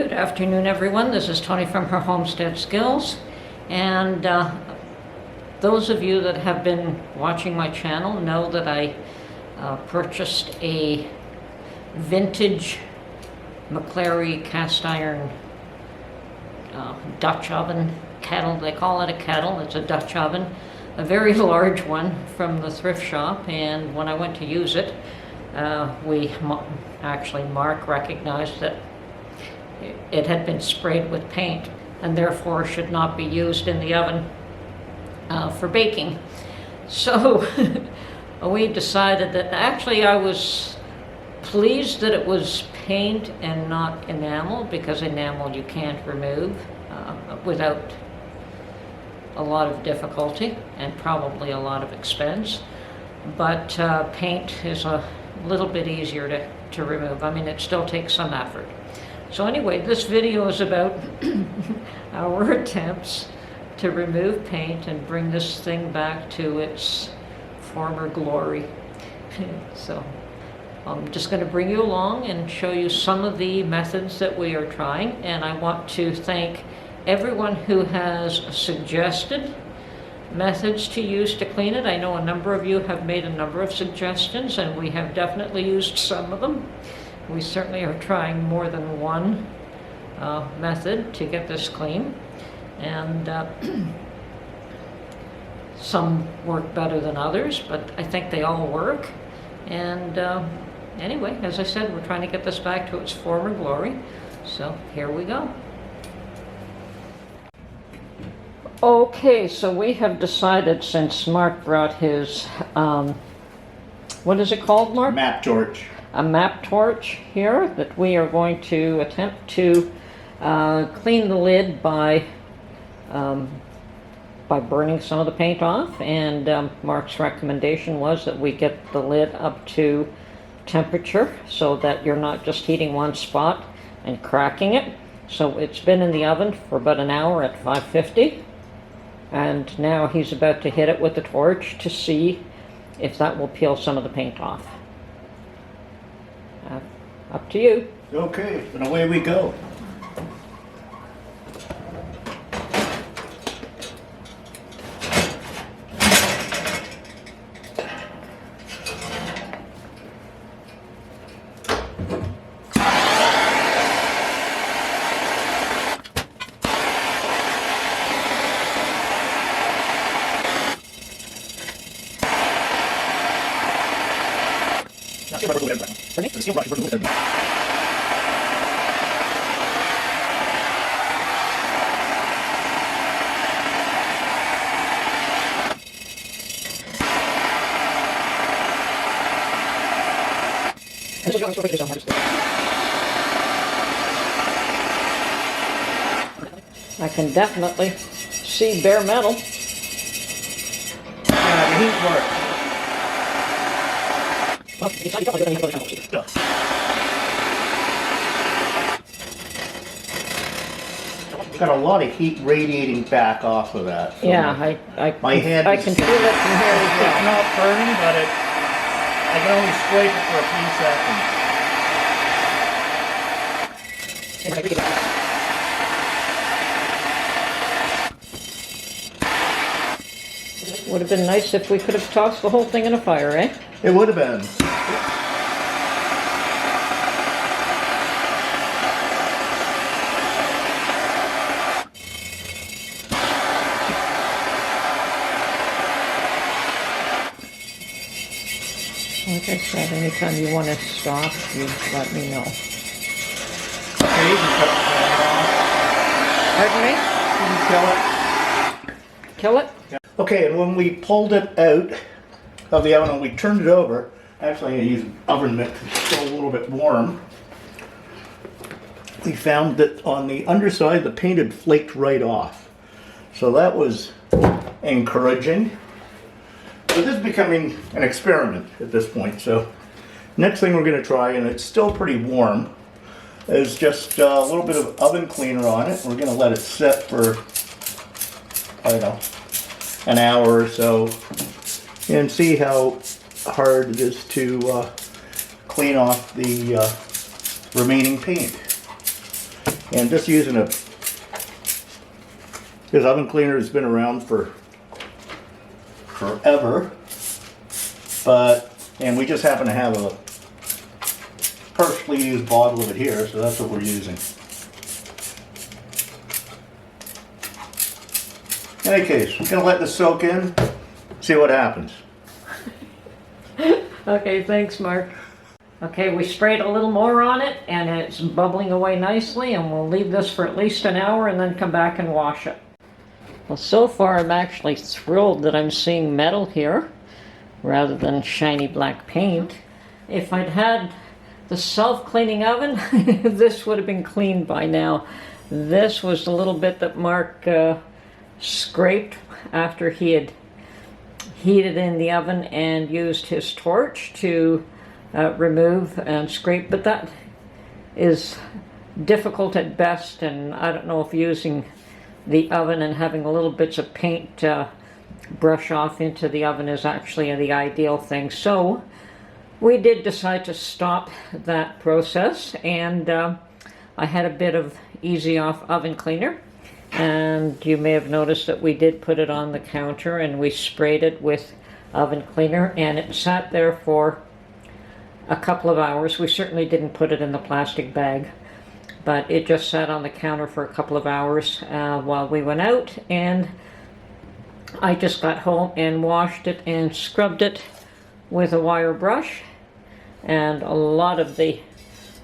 Good afternoon, everyone. This is Tony from her Homestead Skills, and those of you that have been watching my channel know that I purchased a vintage McClary's cast iron Dutch oven kettle. They call it a kettle. It's a Dutch oven, a very large one from the thrift shop, and when I went to use it, Mark recognized that it had been sprayed with paint and therefore should not be used in the oven for baking. So we decided that actually I was pleased that it was paint and not enamel, because enamel you can't remove without a lot of difficulty and probably a lot of expense. But paint is a little bit easier to remove. I mean, it still takes some effort. So anyway, this video is about our attempts to remove paint and bring this thing back to its former glory. So I'm just going to bring you along and show you some of the methods that we are trying, and I want to thank everyone who has suggested methods to use to clean it. I know a number of you have made a number of suggestions, and we have definitely used some of them. We certainly are trying more than one method to get this clean, and some work better than others, but I think they all work. And anyway, as I said, we're trying to get this back to its former glory, so here we go. Okay, so we have decided, since Mark brought his, what is it called, Mark? Map torch. A map torch here, that we are going to attempt to clean the lid by burning some of the paint off. And Mark's recommendation was that we get the lid up to temperature so that you're not just heating one spot and cracking it. So it's been in the oven for about an hour at 550, and now he's about to hit it with the torch to see if that will peel some of the paint off. Up to you. Okay, and away we go. I can definitely see bare metal. Yeah, the heat works. Got a lot of heat radiating back off of that. So Yeah, my hand I is- can feel it from here as It's well. not burning, but I can only scrape it for a few seconds. Would have been nice if we could have tossed the whole thing in a fire, eh? It would have been. Like I said, anytime you want to stop, you let me know. Okay, you can cut the off. Pardon me? You can kill it. Kill it? Okay, and when we pulled it out of the oven and we turned it over, actually I used an oven mitt because it's still a little bit warm, we found that on the underside the paint had flaked right off. So that was encouraging. But this is becoming an experiment at this point. So next thing we're going to try, and it's still pretty warm, is just a little bit of oven cleaner on it. We're going to let it sit for, I don't know, an hour or so, and see how hard it is to clean off the remaining paint. And just using this oven cleaner has been around for forever, and we just happen to have a partially used bottle of it here, so that's what we're using. In any case, we're gonna let this soak in, see what happens. Okay, thanks, Mark. Okay, we sprayed a little more on it and it's bubbling away nicely, and we'll leave this for at least an hour and then come back and wash it. Well, so far I'm actually thrilled that I'm seeing metal here rather than shiny black paint. If I'd had the self-cleaning oven, this would have been cleaned by now. This was the little bit that Mark scraped after he had heated in the oven and used his torch to remove and scrape, but that is difficult at best, and I don't know if using the oven and having little bits of paint brush off into the oven is actually the ideal thing. So we did decide to stop that process, and I had a bit of easy off oven cleaner, and you may have noticed that we did put it on the counter and we sprayed it with oven cleaner, and it sat there for a couple of hours. We certainly didn't put it in the plastic bag, but it just sat on the counter for a couple of hours while we went out, and I just got home and washed it and scrubbed it with a wire brush, and a lot of the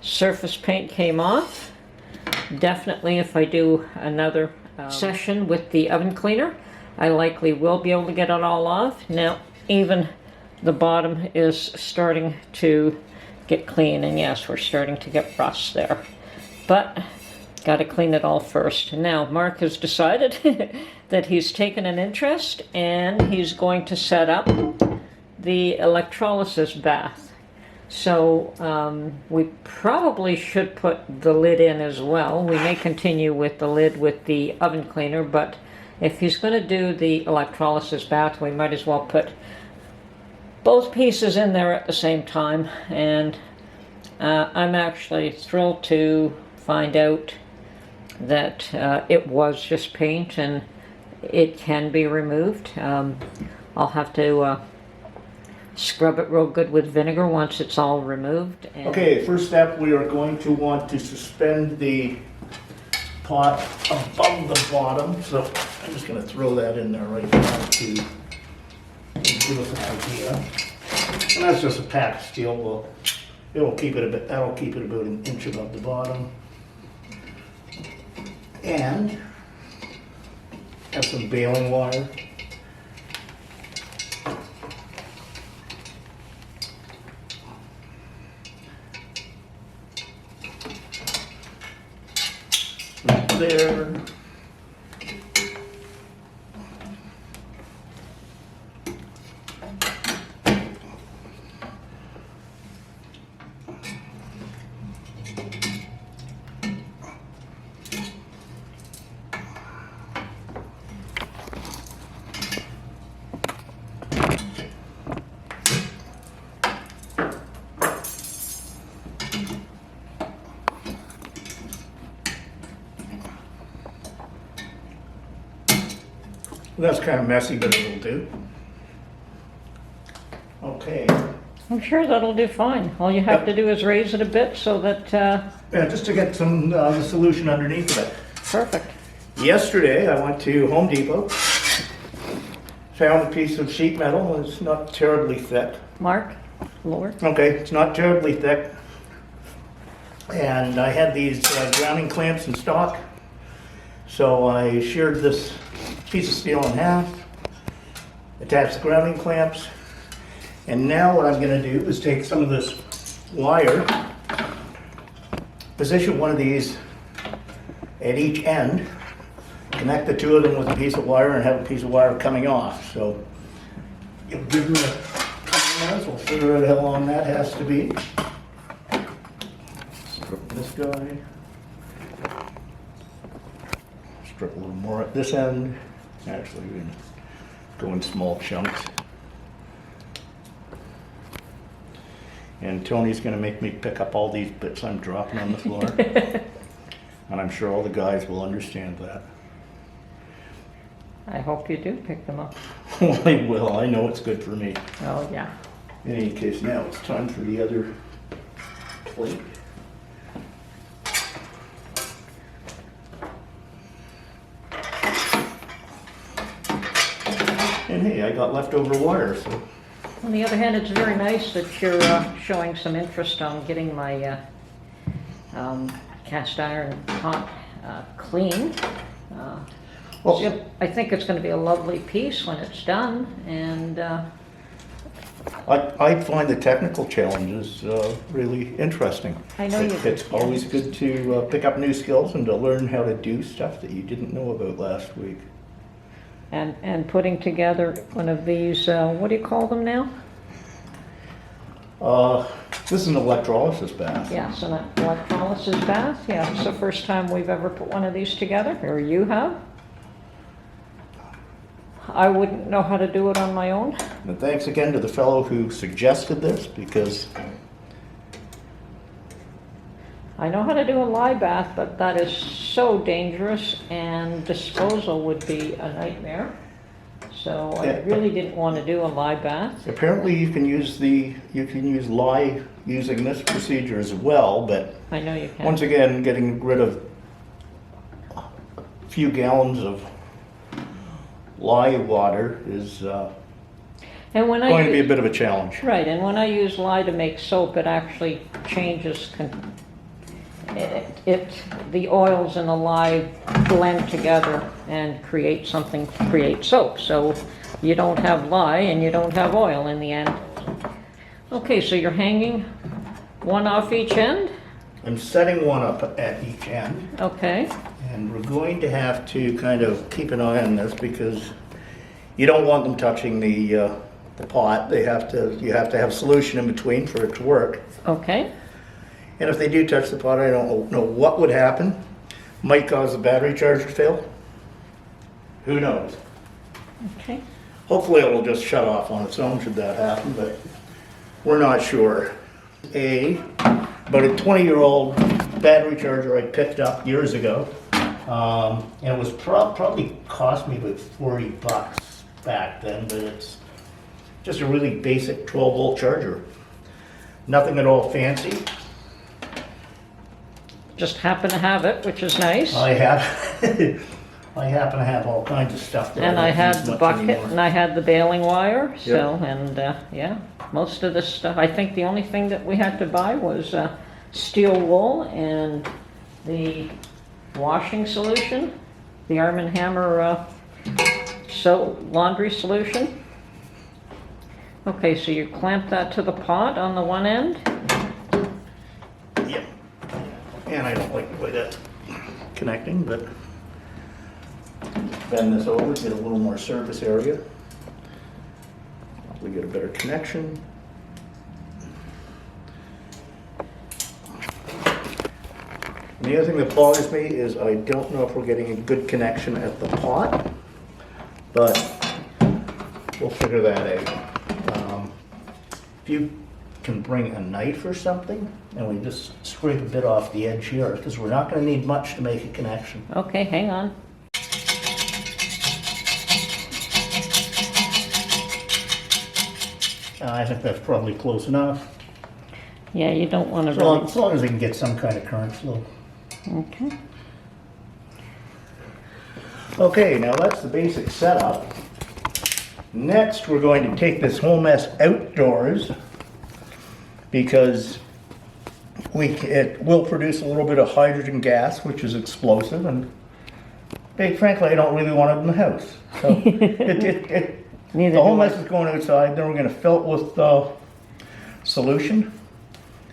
surface paint came off. Definitely if I do another session with the oven cleaner, I likely will be able to get it all off. Now even the bottom is starting to get clean, and yes, we're starting to get rust there, but got to clean it all first. Now Mark has decided that he's taken an interest and he's going to set up the electrolysis bath. So we probably should put the lid in as well. We may continue with the lid with the oven cleaner, but if he's going to do the electrolysis bath, we might as well put both pieces in there at the same time. And I'm actually thrilled to find out that it was just paint and it can be removed. I'll have to scrub it real good with vinegar once it's all removed. And Okay, first step, we are going to want to suspend the pot above the bottom. So I'm just going to throw that in there right now to give us an idea. And that's just a pack of steel. It'll keep it a bit. That'll keep it about an inch above the bottom. And have some baling wire. There. That's kind of messy, but it'll do. Okay. I'm sure that'll do fine. All you have to do is raise it a bit so that... Yeah, just to get some solution underneath of it. Perfect. Yesterday, I went to Home Depot, found a piece of sheet metal. It's not terribly thick. Mark, lower. Okay, it's not terribly thick. And I had these grounding clamps in stock. So I sheared this piece of steel in half, attached the grounding clamps, and now what I'm going to do is take some of this wire, position one of these at each end, connect the two of them with a piece of wire, and have a piece of wire coming off. So you'll give me a couple minutes, we'll figure out how long that has to be. Strip this guy. Strip a little more at this end. Actually, we can go in small chunks. And Tony's going to make me pick up all these bits I'm dropping on the floor. And I'm sure all the guys will understand that. I hope you do pick them up. Well, I will. I know it's good for me. Oh, yeah. In any case, now it's time for the other plate. And hey, I got leftover wire, so. On the other hand, it's very nice that you're showing some interest on getting my cast iron pot clean. Well, So I think it's going to be a lovely piece when it's done, and I find the technical challenges really interesting. I know you do. It's always good to pick up new skills and to learn how to do stuff that you didn't know about last week. and putting together one of these, what do you call them now? This is an electrolysis bath. Yes, an electrolysis bath. Yeah, it's the first time we've ever put one of these together, or you have. I wouldn't know how to do it on my own. And thanks again to the fellow who suggested this, because I know how to do a lye bath, but that is so dangerous, and disposal would be a nightmare. So I Yeah. really didn't want to do a lye bath. apparently you can use lye using this procedure as well, but I know you can. once again, getting rid of a few gallons of lye water is And when going to be a use, bit of a challenge. right, and when I use lye to make soap, it actually changes. The oils and the lye blend together and create soap. So you don't have lye and you don't have oil in the end. Okay, so you're hanging one off each end? I'm setting one up at each end, Okay, and we're going to have to kind of keep an eye on this because you don't want them touching the pot. You have to have solution in between for it to work. okay. And if they do touch the pot, I don't know what would happen. Might cause the battery charger to fail. Who knows? Okay. Hopefully it will just shut off on its own should that happen, but we're not sure. About a 20-year-old battery charger I picked up years ago. And it was probably cost me about $40 back then, but it's just a really basic 12-volt charger. Nothing at all fancy. Just happen to have it, which is nice. I happen to have all kinds of stuff that And I I don't had use the much bucket anymore. and I had the baling wire, so, and, yeah, most of this stuff, I think the only thing that we had to buy was steel wool and the washing solution, the Arm & Hammer laundry solution. Okay, so you clamp that to the pot on the one end. Yep. And I don't like the way that's connecting, but bend this over, get a little more surface area. We get a better connection. And the other thing that bothers me is I don't know if we're getting a good connection at the pot, but we'll figure that out. If you can bring a knife or something, and we just scrape a bit off the edge here, because we're not going to need much to make a connection. Okay, hang on. I think that's probably close enough. Yeah, you don't want to As long, really, as long as we can get some kind of current flow. okay. Okay, now that's the basic setup. Next, we're going to take this whole mess outdoors because it will produce a little bit of hydrogen gas, which is explosive, and frankly, I don't really want it in the house. So Neither the whole do I. mess is going outside. Then we're going to fill it with solution,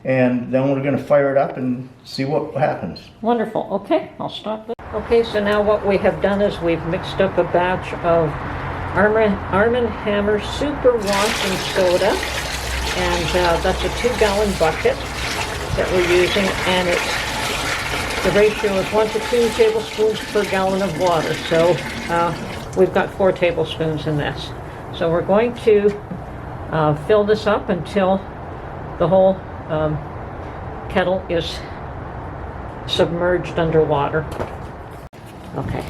and then we're going to fire it up and see what happens. Wonderful. Okay, I'll stop this. Okay, so now what we have done is we've mixed up a batch of Arm & Hammer Super Washing Soda, and that's a 2-gallon bucket that we're using, and the ratio is 1 to 2 tablespoons per gallon of water. So we've got 4 tablespoons in this. So we're going to fill this up until the whole kettle is submerged underwater. Okay.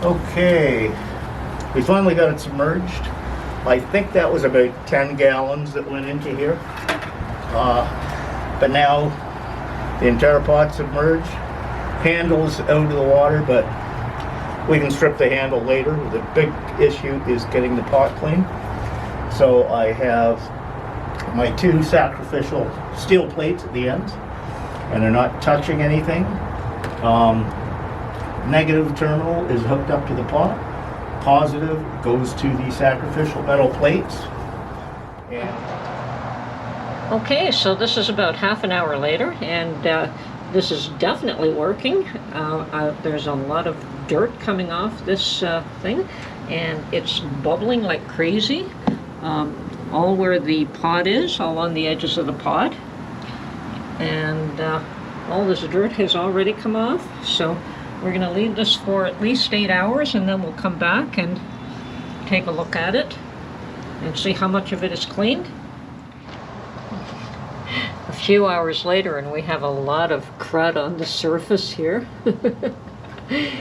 Okay, we finally got it submerged. I think that was about 10 gallons that went into here. But now the entire pot's submerged. Handle's out of the water, but we can strip the handle later. The big issue is getting the pot clean. So I have my 2 sacrificial steel plates at the ends, and they're not touching anything. Negative terminal is hooked up to the pot. Positive goes to the sacrificial metal plates. Okay, so this is about half an hour later, and this is definitely working. There's a lot of dirt coming off this thing, and it's bubbling like crazy. All where the pot is, all on the edges of the pot. And all this dirt has already come off, so we're going to leave this for at least 8 hours, and then we'll come back and take a look at it and see how much of it is cleaned. A few hours later, and we have a lot of crud on the surface here.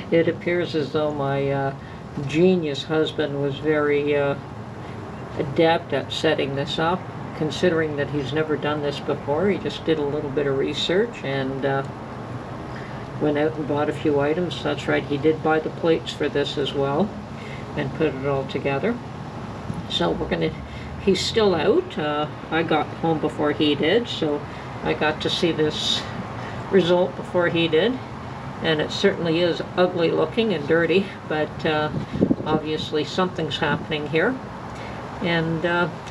It appears as though my genius husband was very adept at setting this up, considering that he's never done this before. He just did a little bit of research and went out and bought a few items. That's right, he did buy the plates for this as well and put it all together. So he's still out. I got home before he did, so I got to see this result before he did. And it certainly is ugly looking and dirty, but obviously something's happening here. And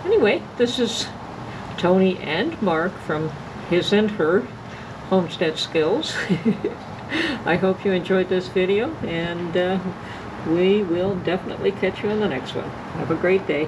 anyway, this is Tony and Mark from his and her Homestead Skills. I hope you enjoyed this video, and we will definitely catch you on the next one. Have a great day.